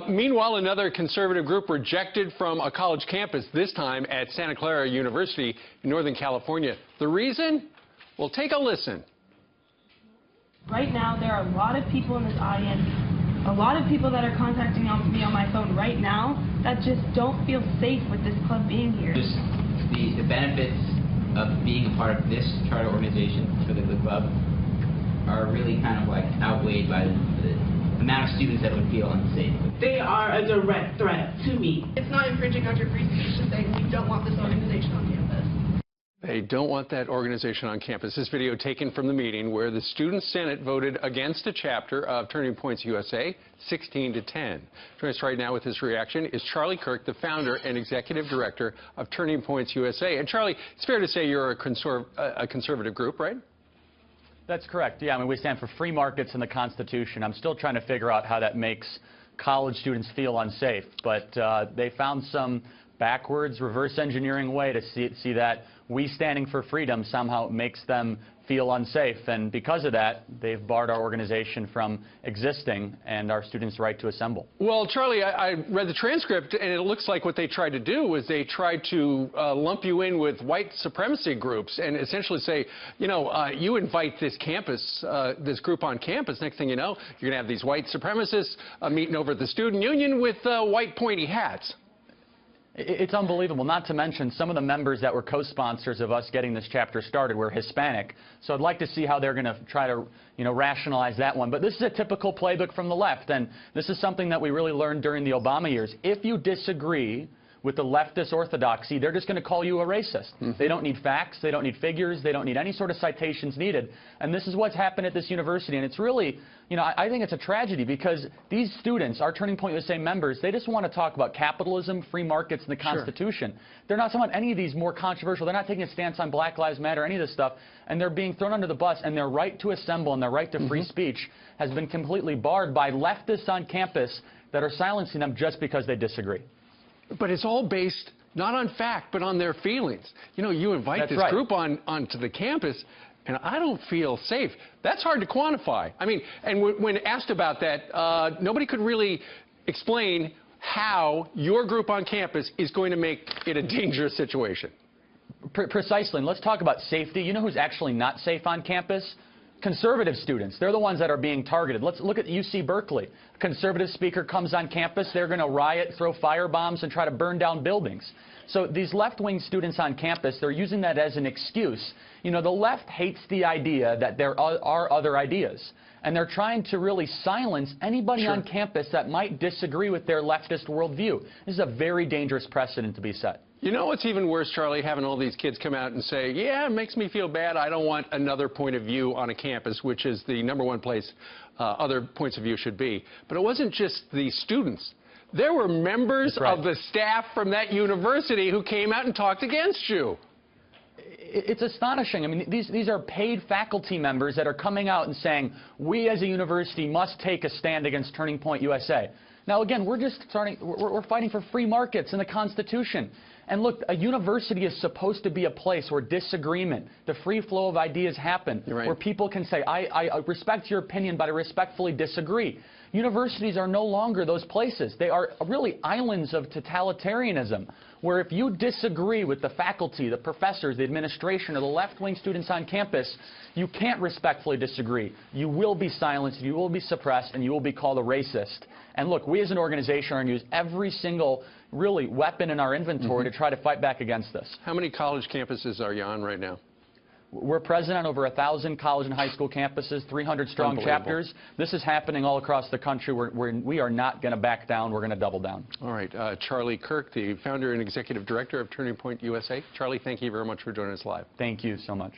Meanwhile, another conservative group rejected from a college campus, this time at Santa Clara University in Northern California. The reason? Well, take a listen. Right now, there are a lot of people in this audience, a lot of people that are contacting me on my phone right now that just don't feel safe with this club being here. Just the benefits of being a part of this charter organization for the club are really kind of like outweighed by the amount of students that would feel unsafe. They are a direct threat to me. It's not infringing on your free speech to say we don't want this organization on campus. They don't want that organization on campus. This video taken from the meeting where the Student Senate voted against a chapter of Turning Points USA, 16-10. Joining us right now with his reaction is Charlie Kirk, the founder and executive director of Turning Points USA. And Charlie, it's fair to say you're a conservative group, right? That's correct. Yeah, I mean, we stand for free markets in the Constitution. I'm still trying to figure out how that makes college students feel unsafe. But they found some backwards, reverse engineering way to see that we standing for freedom somehow makes them feel unsafe. And because of that, they've barred our organization from existing and our students' right to assemble. Well, Charlie, I read the transcript, and it looks like what they tried to do was they tried to lump you in with white supremacy groups and essentially say, you know, you invite this campus, this group on campus, next thing you know, you're going to have these white supremacists meeting over at the student union with white pointy hats. It's unbelievable, not to mention some of the members that were co-sponsors of us getting this chapter started were Hispanic. So I'd like to see how they're going to try to, rationalize that one. But this is a typical playbook from the left, and this is something that we really learned during the Obama years. If you disagree with the leftist orthodoxy, they're just going to call you a racist. They don't need facts, they don't need figures, they don't need any sort of citations needed. And this is what's happened at this university. And it's really, I think it's a tragedy because these students, our Turning Point USA members, they just want to talk about capitalism, free markets, and the Constitution. Sure. They're not talking about any of these more controversial. They're not taking a stance on Black Lives Matter, any of this stuff. And they're being thrown under the bus, and their right to assemble and their right to free speech has been completely barred by leftists on campus that are silencing them just because they disagree. But it's all based not on fact, but on their feelings. You invite this group onto the campus, and I don't feel safe. That's hard to quantify. I mean, and when asked about that, nobody could really explain how your group on campus is going to make it a dangerous situation. Precisely. And let's talk about safety. You know who's actually not safe on campus? Conservative students. They're the ones that are being targeted. Let's look at UC Berkeley. A conservative speaker comes on campus. They're going to riot, throw firebombs, and try to burn down buildings. So these left-wing students on campus, they're using that as an excuse. The left hates the idea that there are other ideas. And they're trying to really silence anybody on campus that might disagree with their leftist worldview. This is a very dangerous precedent to be set. You know what's even worse, Charlie, having all these kids come out and say, yeah, it makes me feel bad. I don't want another point of view on a campus, which is the #1 place other points of view should be. But it wasn't just the students. There were members of the staff from that university who came out and talked against you. It's astonishing. I mean, these are paid faculty members that are coming out and saying, we as a university must take a stand against Turning Point USA. Now, again, we're fighting for free markets in the Constitution. And look, a university is supposed to be a place where disagreement, the free flow of ideas happen, where people can say, I respect your opinion, but I respectfully disagree. Universities are no longer those places. They are really islands of totalitarianism, where if you disagree with the faculty, the professors, the administration, or the left-wing students on campus, you can't respectfully disagree. You will be silenced, you will be suppressed, and you will be called a racist. And look, we as an organization are going to use every single really weapon in our inventory to try to fight back against this. How many college campuses are you on right now? We're present on over 1,000 college and high school campuses, 300 strong chapters. This is happening all across the country. We are not going to back down. We're going to double down. All right. Charlie Kirk, the founder and executive director of Turning Point USA. Charlie, thank you very much for joining us live. Thank you so much.